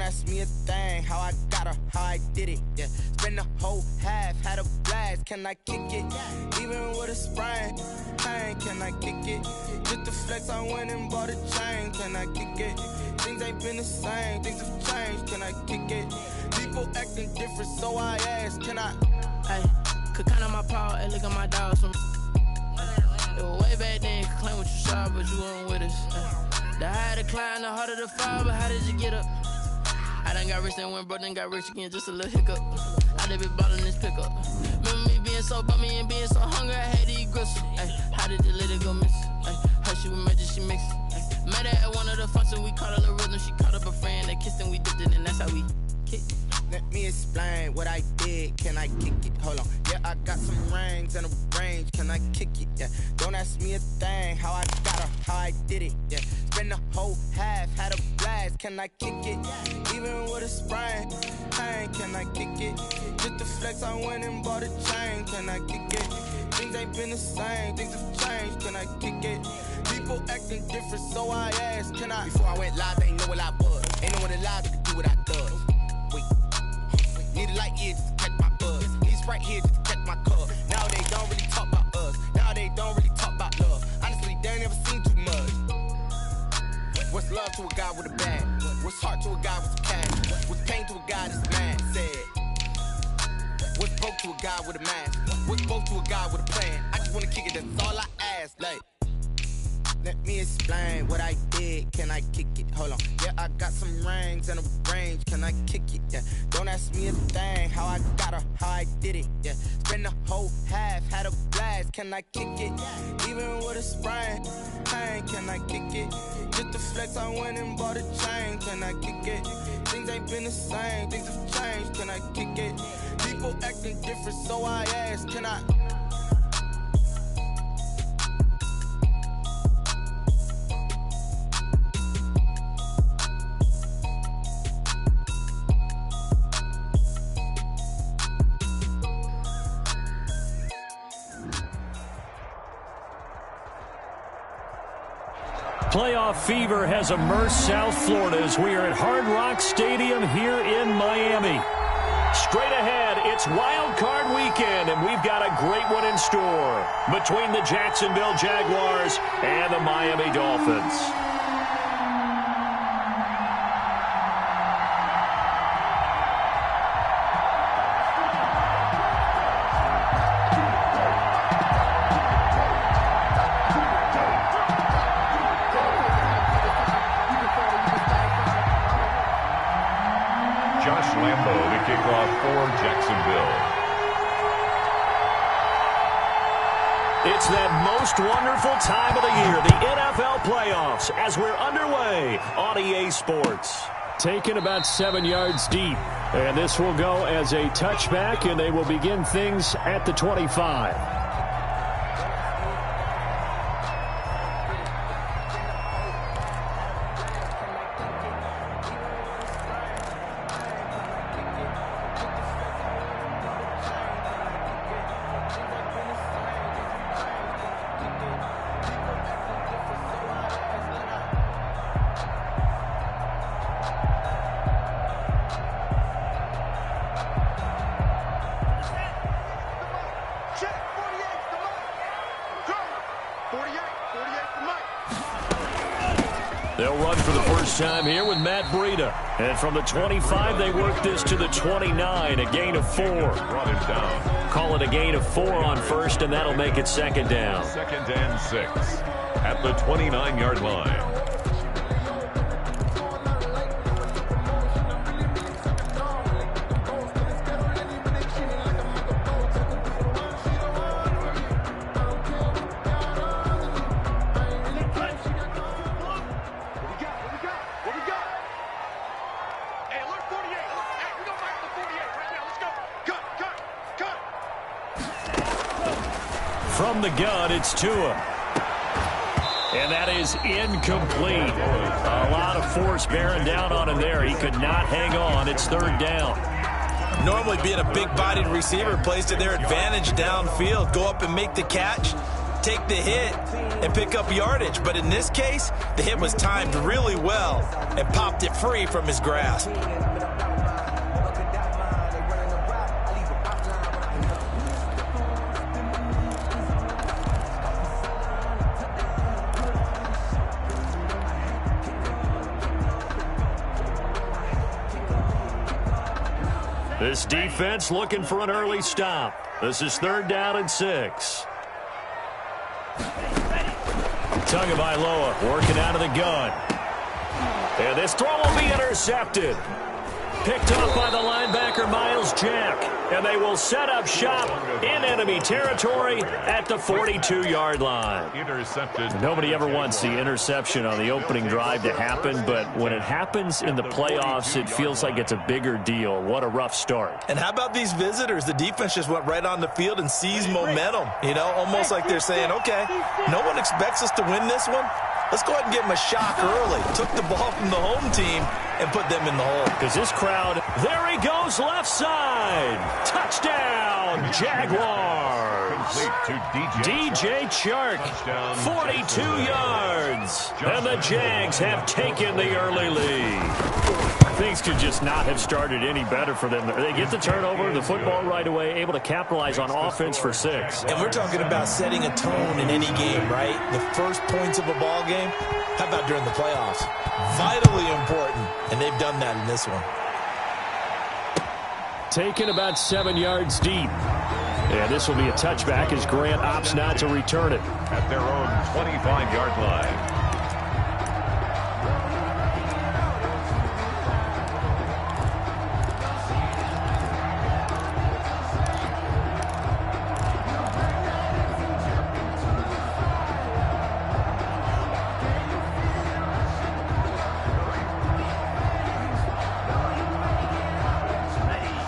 ask me a thing, how I got her, how I did it, yeah. Spend the whole half, had a blast, can I kick it? Even with a sprain, pain, can I kick it? Just the flex, I went and bought a chain, can I kick it? Things ain't been the same, things have changed, can I kick it? People acting different, so I ask, can I? Hey, could count on my power, hey, look at my dogs. Way back then, you could claim what you saw, but you weren't with us. The higher the climb, the harder the fall, but how did you get up? I done got rich, then went broke, then got rich again, just a little hiccup. I done been ballin' this pickup. Remember me being so bummy and being so hungry, I had to eat gristle. Ay, how did you let it go miss? Ay, how she was magic, she mixed. Met her at one of the functions, we caught a little rhythm, she caught up a friend, they kissed and we dipped it, and that's how we kicked. Let me explain what I did, can I kick it? Hold on, yeah, I got some rings and a range, can I kick it? Yeah, don't ask me a thing, how I got her, how I did it, yeah. Spend the whole half, had a blast, can I kick it? Even with a sprain, pain, can I kick it? Just the flex, I went and bought a chain, can I kick it? Things ain't been the same, things have changed, can I kick it? People acting different, so I asked, can I? Before I went live, they ain't know what I was. Ain't no one alive that could do what I does. Wait, need a light year just to catch my buzz. Need Sprite here just to catch my cup. Now they don't really talk about us. Now they don't really talk about love. Honestly, they ain't never seen too much. What's love to a guy with a bag? What's heart to a guy with some cash? What's pain to a guy that's mad? Said. What's broke to a guy with a mask? What's both to a guy with a plan? I just wanna kick it, that's all I ask. Like, let me explain what I did, can I kick it? Hold on, yeah, I got some rings and a range, can I kick it? Yeah, don't ask me a thing, how I got her, how I did it? Yeah, spend the whole half, had a blast, can I kick it? Even with a sprain, pain, can I kick it? Just the flex, I went and bought a chain, can I kick it? Things ain't been the same, things have changed, can I kick it? People acting different, so I ask, can I? Playoff fever has immersed South Florida as we are at Hard Rock Stadium here in Miami. Straight ahead, it's Wild Card Weekend, and we've got a great one in store between the Jacksonville Jaguars and the Miami Dolphins. It's that most wonderful time of the year, the NFL playoffs, as we're underway on EA Sports. Taken about 7 yards deep, and this will go as a touchback, and they will begin things at the 25. They'll run for the first time here with Matt Breida. And from the 25, they work this to the 29, a gain of 4. Brought him down. Call it a gain of 4 on first, and that'll make it second down. 2nd and 6 at the 29-yard line. From the gun, it's Tua. And that is incomplete. A lot of force bearing down on him there. He could not hang on. It's 3rd down. Normally being a big-bodied receiver plays to their advantage downfield. Go up and make the catch. take the hit and pick up yardage. But in this case, the hit was timed really well and popped it free from his grasp. This defense looking for an early stop. This is 3rd down and 6. Tagovailoa working out of the gun. And this throw will be intercepted. Picked off by the linebacker, Miles Jack. And they will set up shop in enemy territory at the 42-yard line. Intercepted. Nobody ever wants the interception on the opening drive to happen, but when it happens in the playoffs, it feels like it's a bigger deal. What a rough start. And how about these visitors? The defense just went right on the field and seized momentum. You know, almost like they're saying, okay, no one expects us to win this one. Let's go ahead and give them a shock early. Took the ball from the home team and put them in the hole. Because this crowd, there he goes, left side. Touchdown, Jaguars. To DJ Chark, 42 yards. And the Jags have taken the early lead. Things could just not have started any better for them. They get the turnover, the football right away, able to capitalize on offense for 6. And we're talking about setting a tone in any game, right? The first points of a ball game. How about during the playoffs? Vitally important, and they've done that in this one. Taken about 7 yards deep. And this will be a touchback as Grant opts not to return it. At their own 25-yard line.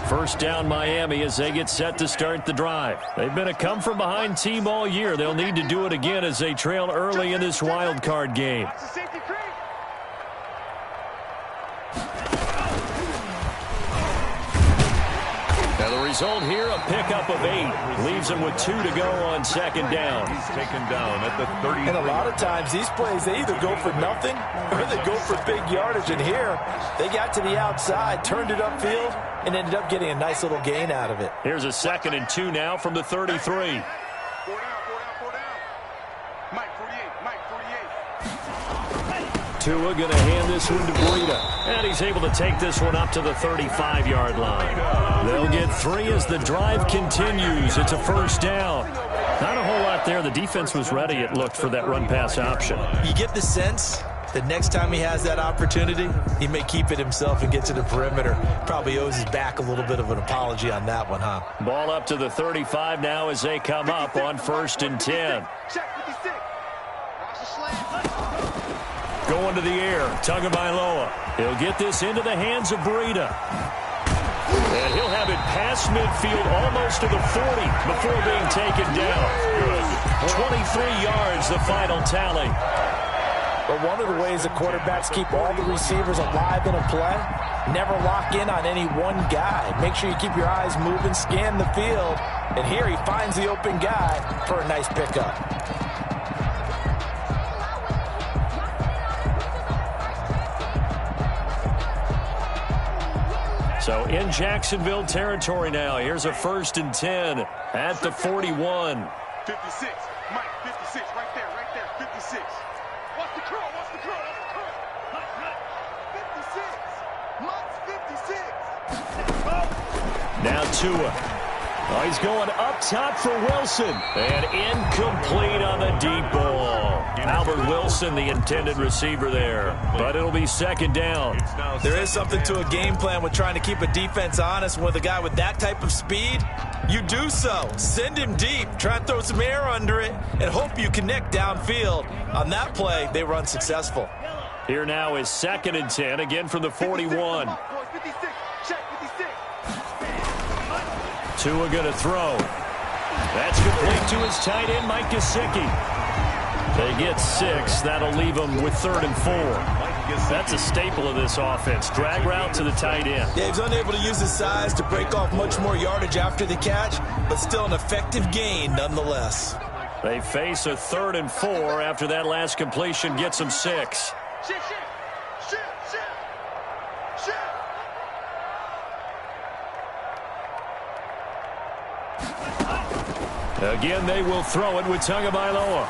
First down Miami as they get set to start the drive. They've been a come-from-behind team all year. They'll need to do it again as they trail early in this wild card game. Now the result here, a pickup of 8. Leaves them with 2 to go on 2nd down. He's taken down at the 30. And a lot of times these plays, they either go for nothing or they go for big yardage. And here, they got to the outside, turned it upfield, and ended up getting a nice little gain out of it. Here's a 2nd and 2 now from the 33. Tua going to hand this one to Breida. And he's able to take this one up to the 35-yard line. They'll get 3 as the drive continues. It's a first down. Not a whole lot there. The defense was ready, it looked, for that run-pass option. You get the sense that next time he has that opportunity, he may keep it himself and get to the perimeter. Probably owes his back a little bit of an apology on that one, huh? Ball up to the 35 now as they come up on 1st and 10. Going to the air, Tagovailoa. He'll get this into the hands of Breida. And he'll have it past midfield almost to the 40 before being taken down. 23 yards, the final tally. But one of the ways the quarterbacks keep all the receivers alive in a play, never lock in on any one guy. Make sure you keep your eyes moving, scan the field, and here he finds the open guy for a nice pickup. So in Jacksonville territory now. Here's a 1st and 10 at the 41. 56, Mike, 56, right there, 56. Watch the curl, watch the curl, watch the curl. 56, Mike's 56. Now Tua. Oh, he's going up top for Wilson. And incomplete on the deep ball. Albert Wilson, the intended receiver there. But it'll be 2nd down. There is something to a game plan with trying to keep a defense honest. With a guy with that type of speed, you do so. Send him deep. Try and throw some air under it and hope you connect downfield. On that play, they were unsuccessful. Here now is 2nd and 10, again from the 41. 56, check 56. Tua going to throw. That's complete to his tight end, Mike Gesicki. They get 6. That'll leave them with 3rd and 4. That's a staple of this offense. Drag route to the tight end. Yeah, he's unable to use his size to break off much more yardage after the catch, but still an effective gain nonetheless. They face a 3rd and 4 after that last completion gets them 6. Again, they will throw it with Tagovailoa.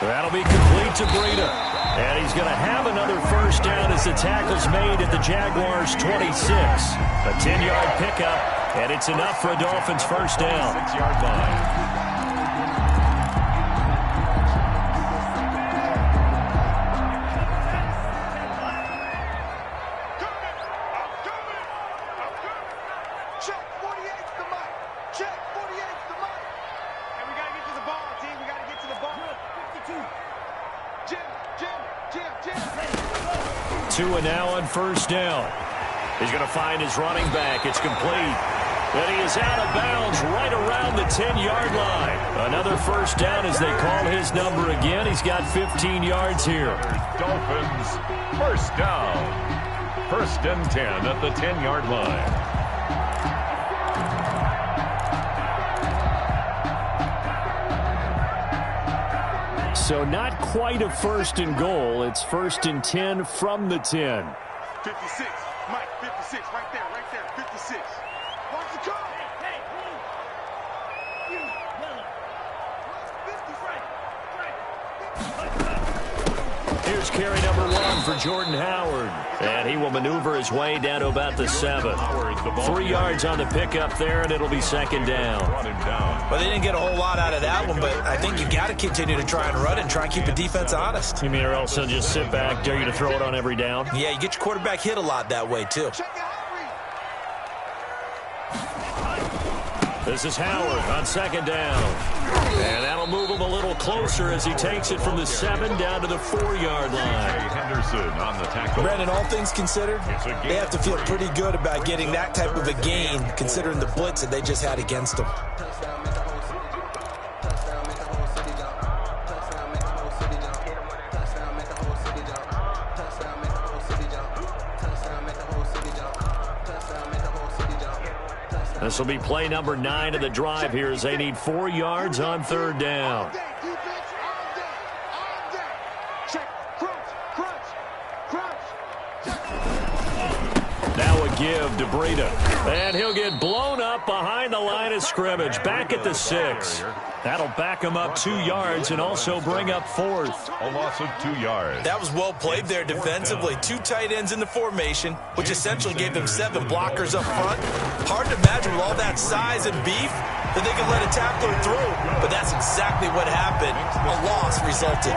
That'll be complete to Breida. And he's going to have another first down as the tackle's made at the Jaguars' 26. A 10-yard pickup, and it's enough for a Dolphins first down. 6-yard line. Tua now on first down. He's going to find his running back. It's complete. And he is out of bounds right around the 10-yard line. Another first down as they call his number again. He's got 15 yards here. Dolphins, first down. 1st and 10 at the 10-yard line. So not quite a 1st and goal. It's 1st and 10 from the 10. 56. Mike, 56. Right there, 56. Watch the call. Here's carry number 1 for Jordan Howard. And he will maneuver his way down to about the 7. 3 yards on the pickup there, and it'll be 2nd down. Well, they didn't get a whole lot out of that one, but I think you got to continue to try and run it and try and keep the defense honest. You mean or else they'll just sit back, dare you to throw it on every down? Yeah, you get your quarterback hit a lot that way, too. This is Howard on 2nd down. And that'll move him a little closer as he takes it from the 7 down to the 4-yard line. Henderson on the tackle. Brandon, all things considered, they have to feel pretty good about getting that type of a gain, considering the blitz that they just had against them. This will be play number 9 of the drive here as they need 4 yards on 3rd down. Now a give to Breida. And he'll get blown up behind the line of scrimmage. Back at the 6. That'll back him up 2 yards and also bring up 4th. A loss of 2 yards. That was well played there defensively. 2 tight ends in the formation, which essentially gave them 7 blockers up front. Hard to imagine with all that size and beef that they could let a tackler through. But that's exactly what happened. A loss resulted.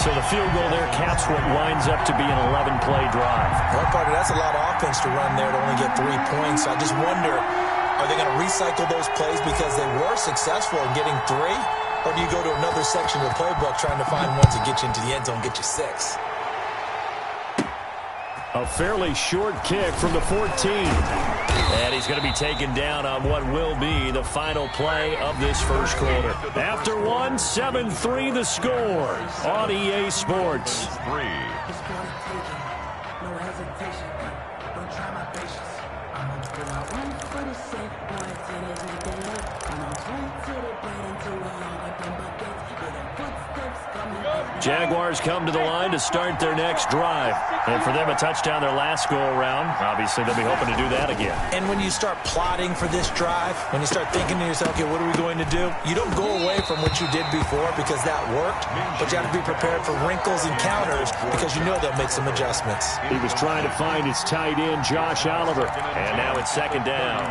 So the field goal there caps what winds up to be an 11-play drive. Well, partner, that's a lot of offense to run there to only get 3 points. So I just wonder, are they going to recycle those plays because they were successful in getting 3? Or do you go to another section of the playbook trying to find ones that get you into the end zone and get you 6? A fairly short kick from the 14. And he's going to be taken down on what will be the final play of this first quarter. After 1, 7-3 the score on EA Sports. 3. Jaguars come to the line to start their next drive. And for them, a touchdown their last go-around. Obviously, they'll be hoping to do that again. And when you start plotting for this drive, when you start thinking to yourself, okay, what are we going to do? You don't go away from what you did before because that worked, but you have to be prepared for wrinkles and counters because you know they'll make some adjustments. He was trying to find his tight end, Josh Oliver. And now it's 2nd down.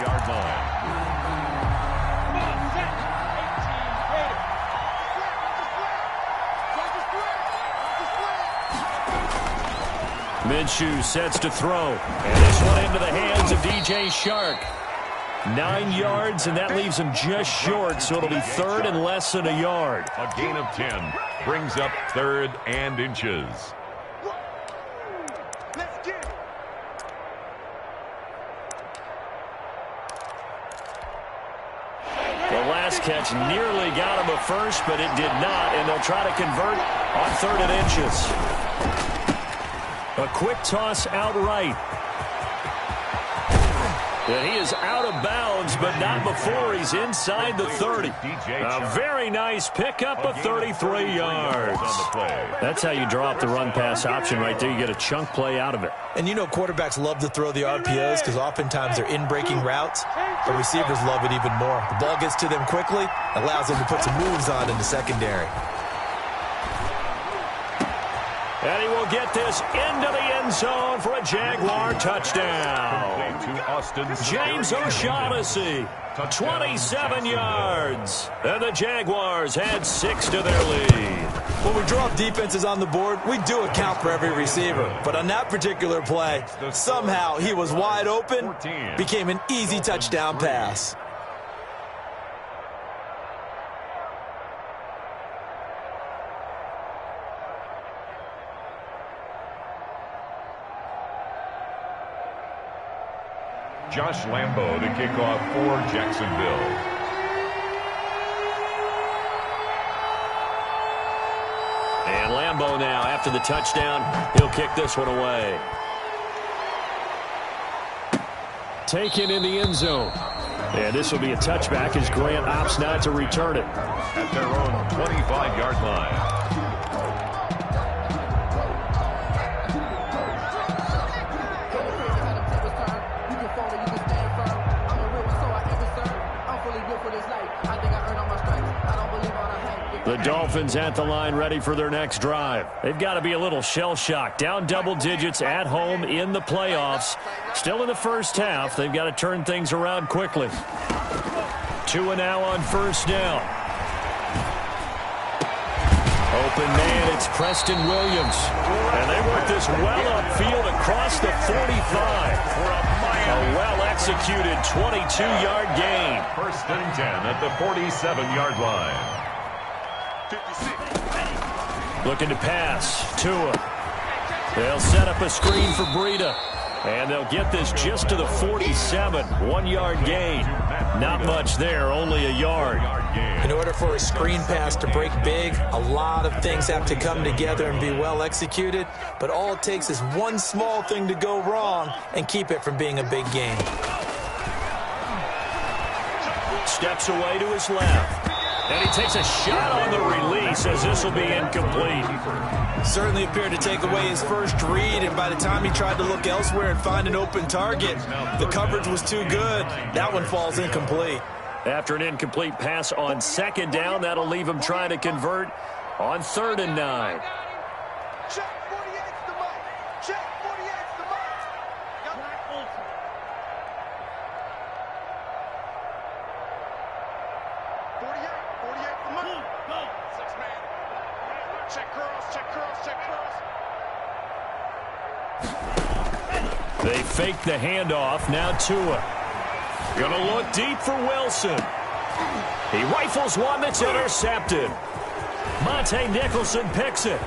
Minshew sets to throw. And this one into the hands of DJ Shark. 9 yards, and that leaves him just short, so it'll be 3rd and less than a yard. A gain of 10 brings up 3rd and inches. The last catch nearly got him a first, but it did not, and they'll try to convert on 3rd and inches. A quick toss outright. And he is out of bounds, but not before he's inside the 30. A very nice pickup of 33 yards. That's how you draw up the run-pass option right there. You get a chunk play out of it. And you know quarterbacks love to throw the RPOs because oftentimes they're in-breaking routes. The receivers love it even more. The ball gets to them quickly, allows them to put some moves on in the secondary. And he will get this into the end zone for a Jaguar touchdown. James O'Shaughnessy, 27 yards. And the Jaguars had 6 to their lead. When we draw up defenses on the board, we do account for every receiver. But on that particular play, somehow he was wide open, became an easy touchdown pass. Josh Lambo to kick off for Jacksonville. And Lambo now, after the touchdown, he'll kick this one away. Taken in the end zone. And this will be a touchback as Grant opts not to return it. At their own 25-yard line. The Dolphins at the line ready for their next drive. They've got to be a little shell-shocked. Down double digits at home in the playoffs. Still in the first half. They've got to turn things around quickly. Tua now on first down. Open man, it's Preston Williams. And they work this well upfield across the 45 for a well-executed 22-yard gain. First and 10 at the 47-yard line. 56. Looking to pass. Tua. They'll set up a screen for Breida. And they'll get this just to the 47. 1-yard gain. Not much there, only a yard. In order for a screen pass to break big, a lot of things have to come together and be well executed. But all it takes is one small thing to go wrong and keep it from being a big gain. Steps away to his left. And he takes a shot on the release as this will be incomplete. Certainly appeared to take away his first read, and by the time he tried to look elsewhere and find an open target, the coverage was too good. That one falls incomplete. After an incomplete pass on second down, that'll leave him trying to convert on 3rd and 9. Check 48's the mark. Check 48's the mark. 48 the mark. 6 man. Check curls, check curls, check curls. They fake the handoff. Now Tua. Gonna look deep for Wilson. He rifles one that's intercepted. Monte Nicholson picks it.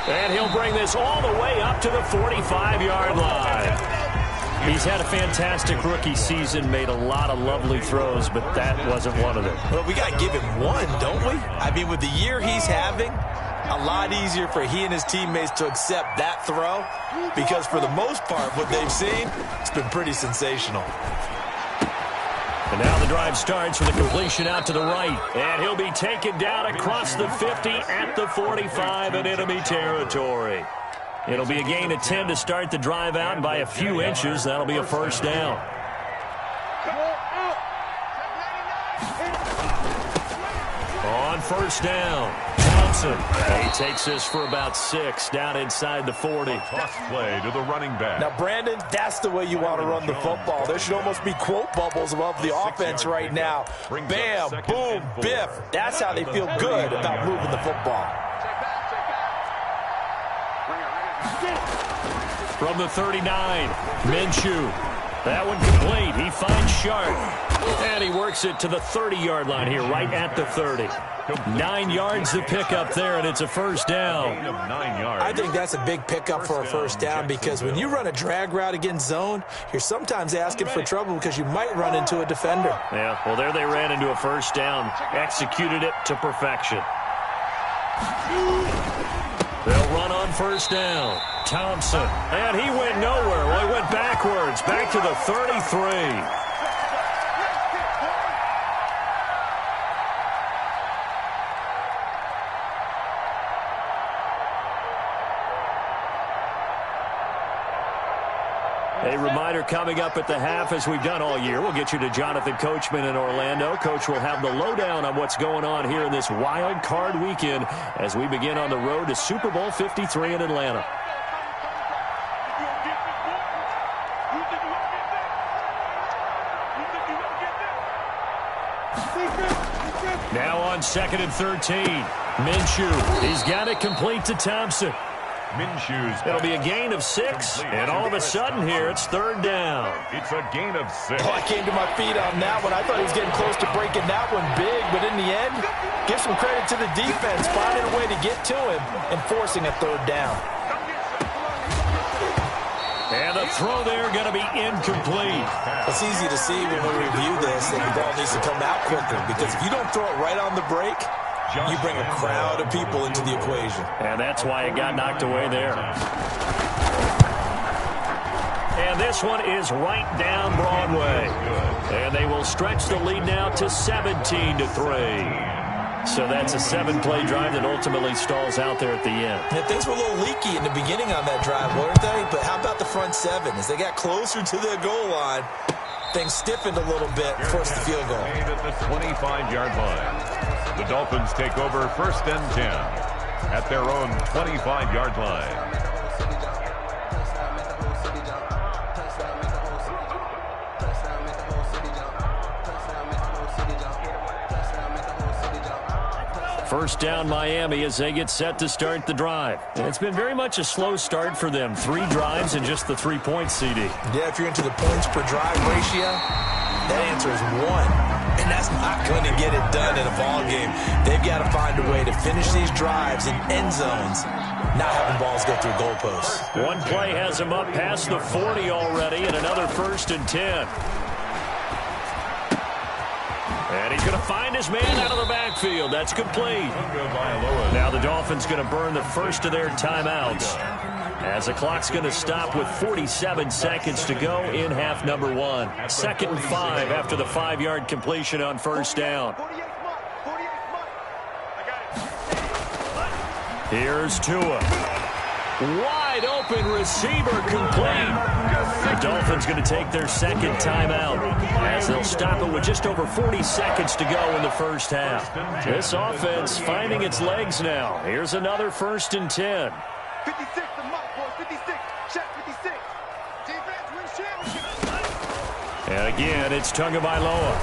And he'll bring this all the way up to the 45-yard line. He's had a fantastic rookie season, made a lot of lovely throws, but that wasn't one of them. Well, we got to give him one, don't we? I mean, with the year he's having, a lot easier for he and his teammates to accept that throw because for the most part, what they've seen, it's been pretty sensational. And now the drive starts with a completion out to the right. And he'll be taken down across the 50 at the 45 in enemy territory. It'll be a gain of 10 to start the drive out, and by a few inches, that'll be a first down. On first down, Thompson. He takes this for about 6 down inside the 40. Toss play to the running back. Now, Brandon, that's the way you want to run the football. There should almost be quote bubbles above the offense right now. Bam, boom, biff. That's how they feel good about moving the football. From the 39, Minshew. That one complete. He finds Sharp. And he works it to the 30-yard line here, right at the 30. 9 yards to pick up there, and it's a first down. I think that's a big pickup for a first down because when you run a drag route against zone, you're sometimes asking for trouble because you might run into a defender. Yeah, well, there they ran into a first down. Executed it to perfection. They'll run on first down. Thompson, and he went nowhere. Well, he went backwards, back to the 33. A reminder coming up at the half, as we've done all year. We'll get you to Jonathan Coachman in Orlando. Coach will have the lowdown on what's going on here in this wild card weekend as we begin on the road to Super Bowl 53 in Atlanta. Now on 2nd and 13. Minshew, he's got it complete to Thompson. Minshew's. It'll be a gain of 6, and all of a sudden here, it's 3rd down. It's a gain of 6. Oh, I came to my feet on that one. I thought he was getting close to breaking that one big, but in the end, give some credit to the defense, finding a way to get to him and forcing a 3rd down. And the throw there going to be incomplete. It's easy to see when we review this that the ball needs to come out quicker, because if you don't throw it right on the break, you bring a crowd of people into the equation. And that's why it got knocked away there. And this one is right down Broadway. And they will stretch the lead now to 17-3. So that's a 7-play drive that ultimately stalls out there at the end. And things were a little leaky in the beginning on that drive, weren't they? But how about the front 7? As they got closer to the goal line, things stiffened a little bit, forced the field goal. At the 25-yard line. The Dolphins take over 1st and 10 at their own 25-yard line. First down Miami as they get set to start the drive. And it's been very much a slow start for them. 3 drives and just the 3 points, CD. Yeah, if you're into the points per drive ratio, that answer is 1. And that's not going to get it done in a ball game. They've got to find a way to finish these drives in end zones, not having balls go through goalposts. One play has him up past the 40 already, and another 1st and 10. And he's going to find his man out of the backfield. That's complete. Now the Dolphins going to burn the first of their timeouts, as the clock's going to stop with 47 seconds to go in half number 1. 2nd and 5 after the 5-yard completion on first down. Here's Tua. Wide open receiver complete. The Dolphins going to take their 2nd timeout as they'll stop it with just over 40 seconds to go in the first half. This offense finding its legs now. Here's another 1st and 10. 56, the mark, boys. 56. Check 56. Defense wins championship. And again, it's Tagovailoa.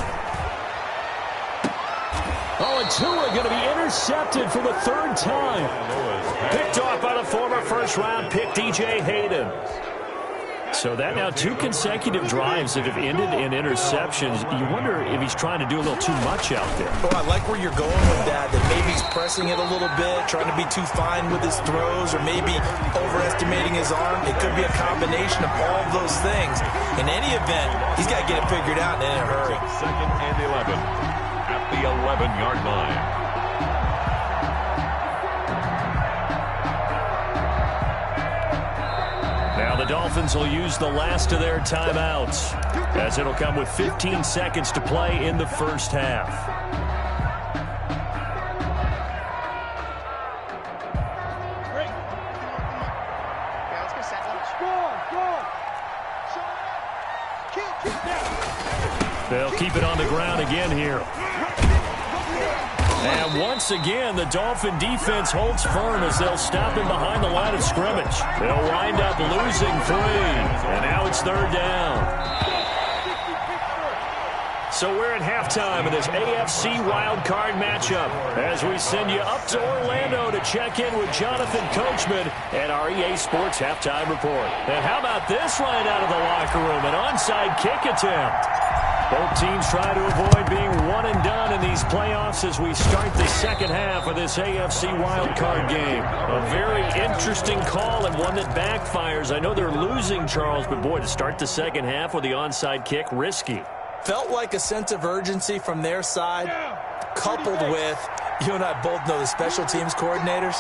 Oh, and Tua going to be intercepted for the 3rd time. Picked off by the former first-round pick, DJ Hayden. So that now 2 consecutive drives that have ended in interceptions. You wonder if he's trying to do a little too much out there. Oh, I like where you're going with that maybe he's pressing it a little bit, trying to be too fine with his throws, or maybe overestimating his arm. It could be a combination of all of those things. In any event, he's got to get it figured out in a hurry. 2nd and 11 at the 11-yard line. Now the Dolphins will use the last of their timeouts, as it'll come with 15 seconds to play in the first half. They'll keep it on the ground again here. And once again, the Dolphin defense holds firm as they'll stop him behind the line of scrimmage. They'll wind up losing 3, and now it's 3rd down. So we're at halftime of this AFC wildcard matchup as we send you up to Orlando to check in with Jonathan Coachman at our EA Sports Halftime Report. And how about this right out of the locker room, an onside kick attempt. Both teams try to avoid being one and done in these playoffs as we start the 2nd half of this AFC wildcard game. A very interesting call and one that backfires. I know they're losing, Charles, but boy, to start the 2nd half with the onside kick, risky. Felt like a sense of urgency from their side, coupled with, you and I both know the special teams coordinators,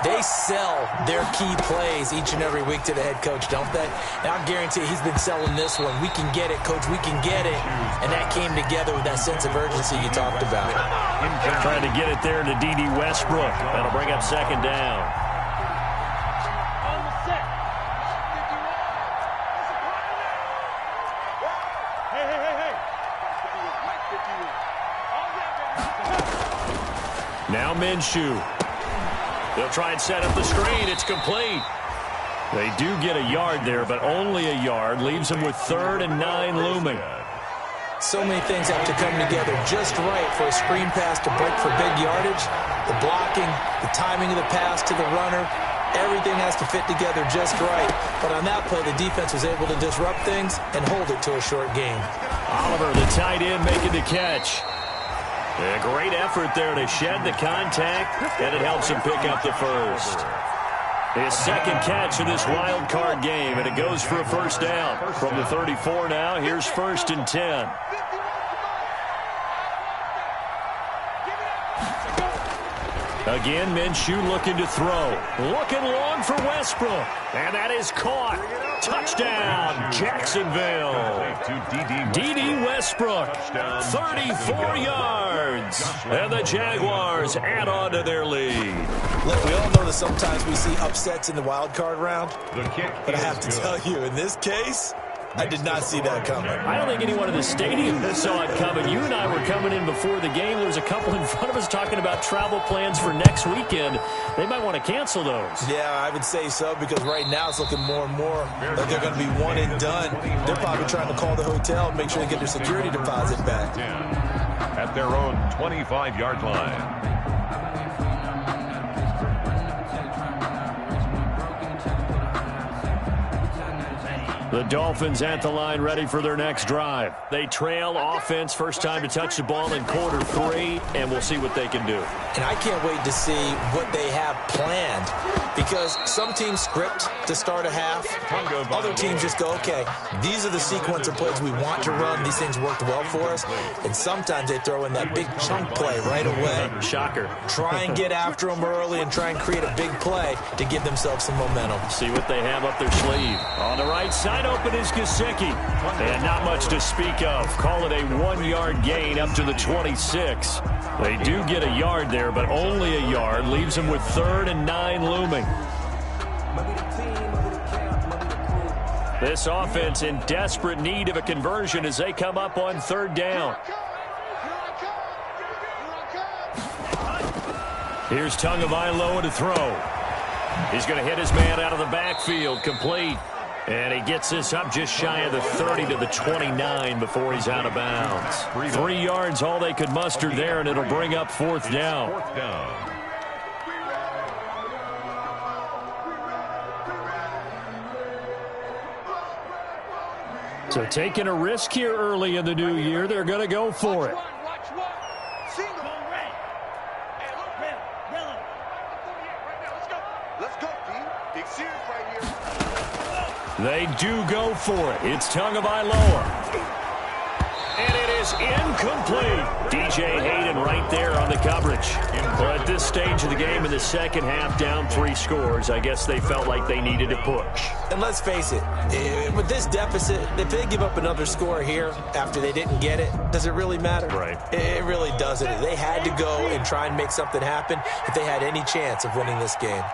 They sell their key plays each and every week to the head coach, don't they? And I guarantee he's been selling this one. We can get it, coach. We can get it. And that came together with that sense of urgency you talked about. Trying to get it there to D.D. Westbrook. That'll bring up second down. Now Minshew. They'll try and set up the screen. It's complete. They do get a yard there, but only a yard. Leaves them with 3rd and 9 looming. So many things have to come together just right for a screen pass to break for big yardage. The blocking, the timing of the pass to the runner, everything has to fit together just right. But on that play, the defense was able to disrupt things and hold it to a short gain. Oliver, the tight end, making the catch. A great effort there to shed the contact, and it helps him pick up the first. His second catch of this wild card game, and it goes for a first down. From the 34 now, here's 1st and 10. Again, Minshew looking to throw. Looking long for Westbrook. And that is caught. Touchdown, Jacksonville. D.D. Westbrook, 34 yards. And the Jaguars add on to their lead. Look, we all know that sometimes we see upsets in the wild card round. But I have to tell you, in this case, I did not see that coming. I don't think anyone in the stadium saw it coming. You and I were coming in before the game. There was a couple in front of us talking about travel plans for next weekend. They might want to cancel those. Yeah, I would say so, because right now it's looking more and more like they're going to be one and done. They're probably trying to call the hotel and make sure they get their security deposit back. At their own 25-yard line. The Dolphins at the line, ready for their next drive. They trail offense, first time to touch the ball in quarter 3, and we'll see what they can do. And I can't wait to see what they have planned, because some teams script to start a half. Other teams just go, okay, these are the sequence of plays we want to run. These things worked well for us. And sometimes they throw in that big chunk play right away. Shocker. Try and get after them early and try and create a big play to give themselves some momentum. See what they have up their sleeve. On the right side, open is Gesicki. And not much to speak of. Call it a 1-yard gain up to the 26. They do get a yard there, but only a yard. Leaves them with 3rd and 9 looming. This offense in desperate need of a conversion as they come up on 3rd down. Here's Tagovailoa to throw. He's going to hit his man out of the backfield, complete. And he gets this up just shy of the 30 to the 29 before he's out of bounds. 3 yards, all they could muster there, and it'll bring up 4th down. So taking a risk here early in the new year, they're going to go for it. They do go for it. It's Tagovailoa. And it is incomplete. DJ Hayden right there on the coverage. Well, at this stage of the game in the second half, down 3 scores, I guess they felt like they needed to push. And let's face it, with this deficit, if they give up another score here after they didn't get it, does it really matter? Right. It really doesn't. They had to go and try and make something happen if they had any chance of winning this game.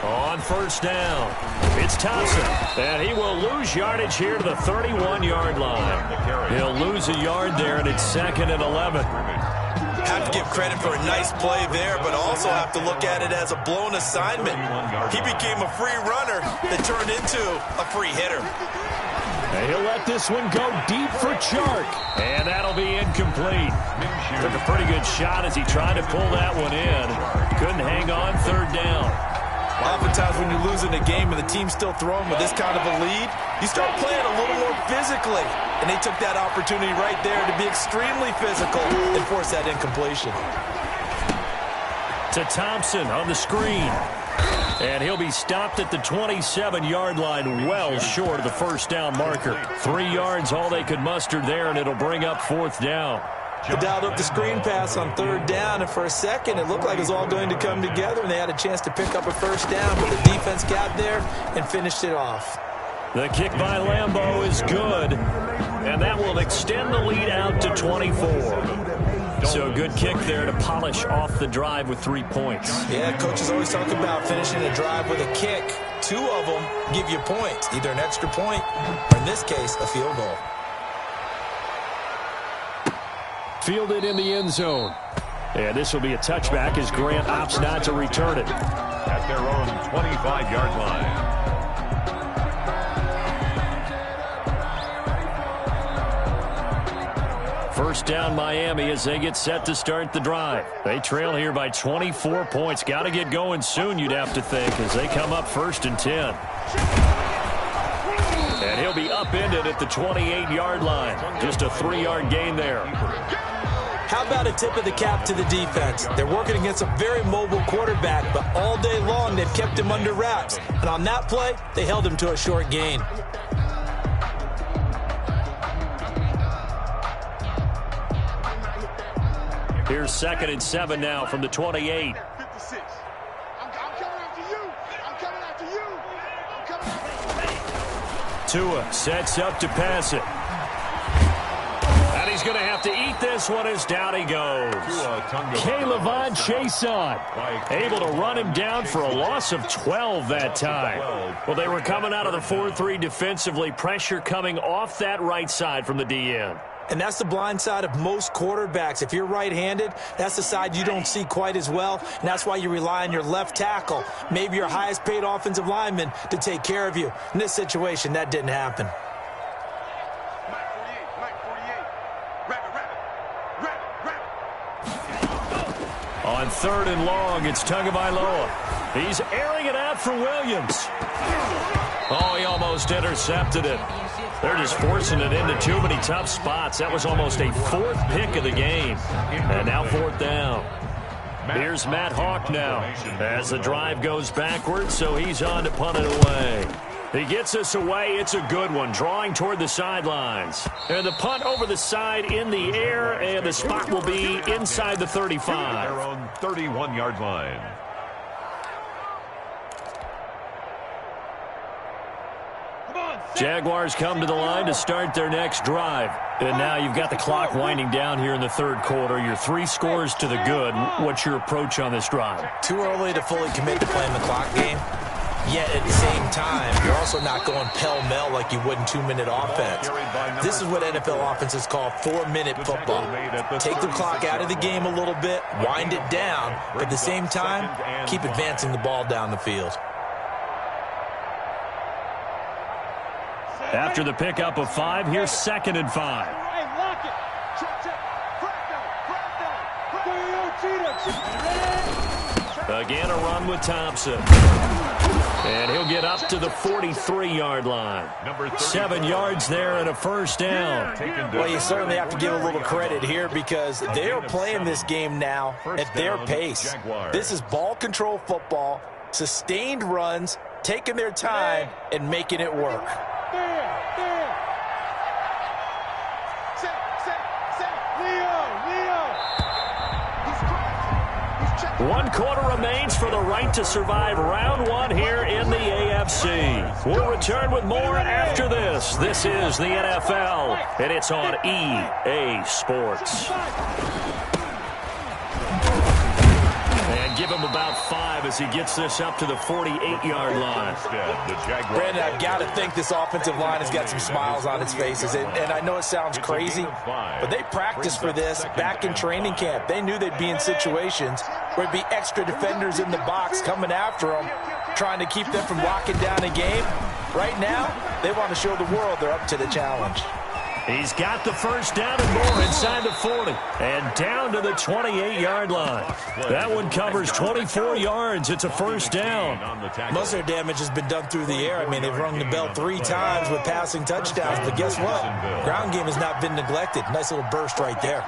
On 1st down, it's Thompson, and he will lose yardage here to the 31-yard line. He'll lose a yard there, and it's 2nd and 11. Have to give credit for a nice play there, but also have to look at it as a blown assignment. He became a free runner that turned into a free hitter. And he'll let this one go deep for Chark, and that'll be incomplete. Took a pretty good shot as he tried to pull that one in. Couldn't hang on 3rd down. Oftentimes when you're losing a game and the team's still throwing with this kind of a lead, you start playing a little more physically. And they took that opportunity right there to be extremely physical and force that incompletion. To Thompson on the screen. And he'll be stopped at the 27-yard line, well short of the 1st down marker. 3 yards, all they could muster there, and it'll bring up 4th down. They dialed up the screen pass on third down, and for a second, it looked like it was all going to come together, and they had a chance to pick up a first down, but the defense got there and finished it off. The kick by Lambeau is good, and that will extend the lead out to 24. So a good kick there to polish off the drive with 3 points. Yeah, coaches always talk about finishing a drive with a kick. 2 of them give you points, either an extra point or, in this case, a field goal. Fielded in the end zone. And this will be a touchback as Grant opts not to return it. At their own 25-yard line. First down Miami as they get set to start the drive. They trail here by 24 points. Got to get going soon, you'd have to think, as they come up 1st and 10. And he'll be upended at the 28-yard line. Just a 3-yard gain there. How about a tip of the cap to the defense? They're working against a very mobile quarterback, but all day long they've kept him under wraps. And on that play, they held him to a short gain. Here's 2nd and 7 now from the 28. 56. I'm coming after you. I'm coming after you. I'm coming after you. Tua sets up to pass it. And he's going to have to eat this one as down he goes. K'Lavon Chaisson able to run him down for a loss of 12 that time. Well, they were coming out of the 4-3 defensively. Pressure coming off that right side from the DN. And that's the blind side of most quarterbacks. If you're right-handed, that's the side you don't see quite as well, and that's why you rely on your left tackle, maybe your highest-paid offensive lineman, to take care of you. In this situation, that didn't happen. On 3rd and long, it's Tagovailoa. He's airing it out for Williams. Oh, he almost intercepted it. They're just forcing it into too many tough spots. That was almost a 4th pick of the game. And now 4th down. Here's Matt Hawk now as the drive goes backwards, so he's on to punt it away. He gets us away. It's a good one, drawing toward the sidelines. And the punt over the side in the air, and the spot will be inside the 35. Their own 31-yard line. Jaguars come to the line to start their next drive. And now you've got the clock winding down here in the 3rd quarter. Your 3 scores to the good. What's your approach on this drive? Too early to fully commit to playing the clock game. Yet at the same time, you're also not going pell-mell like you would in 2-minute offense. This is what NFL offenses call 4-minute football. Take the clock out of the game a little bit, wind it down, but at the same time, keep advancing the ball down the field. After the pickup of 5, here's 2nd and 5. Again, a run with Thompson. And he'll get up to the 43-yard line. 7 yards there and a first down. Well, you certainly have to give a little credit here because they are playing this game now at their pace. This is ball control football, sustained runs, taking their time, and making it work. One quarter remains for the right to survive round 1 here in the AFC. We'll return with more after this. This is the NFL, and it's on EA Sports. And give him about 5 as he gets this up to the 48-yard line. Brandon, I've got to think this offensive line has got some smiles on its faces. And I know it sounds crazy, but they practiced for this back in training camp. They knew they'd be in situations where there'd be extra defenders in the box coming after them, trying to keep them from locking down a game. Right now, they want to show the world they're up to the challenge. He's got the first down and more inside the 40 and down to the 28-yard line. That one covers 24 yards. It's a first down. Most of their damage has been done through the air. I mean, they've rung the bell 3 times with passing touchdowns, but guess what? Ground game has not been neglected. Nice little burst right there.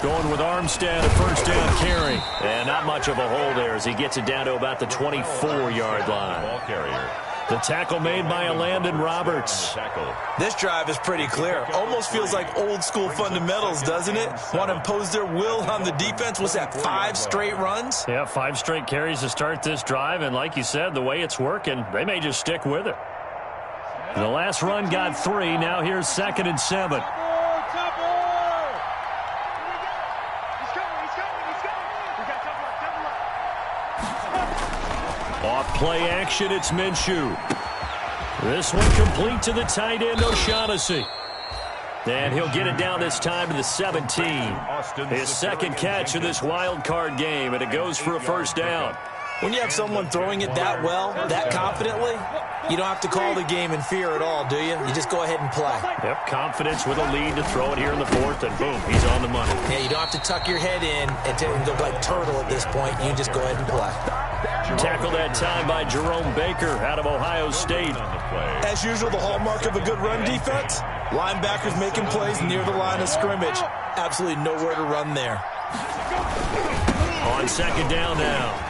Going with Armstead, a first down carry. And not much of a hole there as he gets it down to about the 24-yard line. Ball carrier. The tackle made by Landon Roberts. This drive is pretty clear. Almost feels like old school fundamentals, doesn't it? Want to impose their will on the defense. Was that 5 straight runs? Yeah, 5 straight carries to start this drive. And like you said, the way it's working, they may just stick with it. The last run got 3. Now here's 2nd and 7. Off play action, it's Minshew. This one complete to the tight end, O'Shaughnessy. And he'll get it down this time to the 17. His second catch of this wild card game, and it goes for a first down. When you have someone throwing it that well, that confidently, you don't have to call the game in fear at all, do you? You just go ahead and play. Yep, confidence with a lead to throw it here in the 4th, and boom, he's on the money. Yeah, you don't have to tuck your head in and go like turtle at this point. You just go ahead and play. Tackled that time by Jerome Baker out of Ohio State. As usual, the hallmark of a good run defense, linebackers making plays near the line of scrimmage. Absolutely nowhere to run there. On 2nd down now.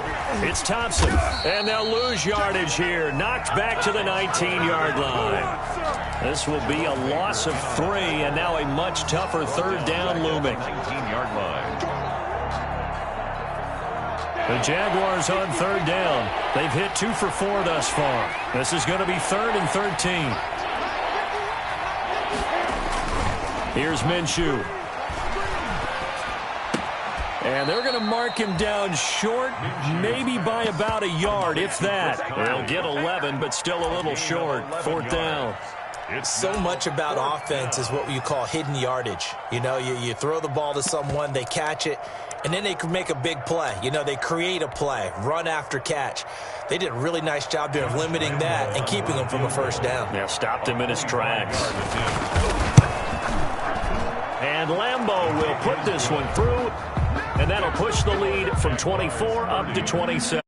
It's Thompson, and they'll lose yardage here. Knocked back to the 19-yard line. This will be a loss of 3, and now a much tougher 3rd down looming. 19-yard line. The Jaguars on 3rd down. They've hit 2 for 4 thus far. This is going to be 3rd and 13. Here's Minshew. And they're going to mark him down short, maybe by about a yard, if that. They'll get 11, but still a little short. 4th down. So much about offense is what you call hidden yardage. You know, you throw the ball to someone, they catch it, and then they can make a big play. You know, they create a play, run after catch. They did a really nice job there of limiting that and keeping him from a first down. Yeah, stopped him in his tracks. And Lambeau will put this one through. And that'll push the lead from 24 up to 27.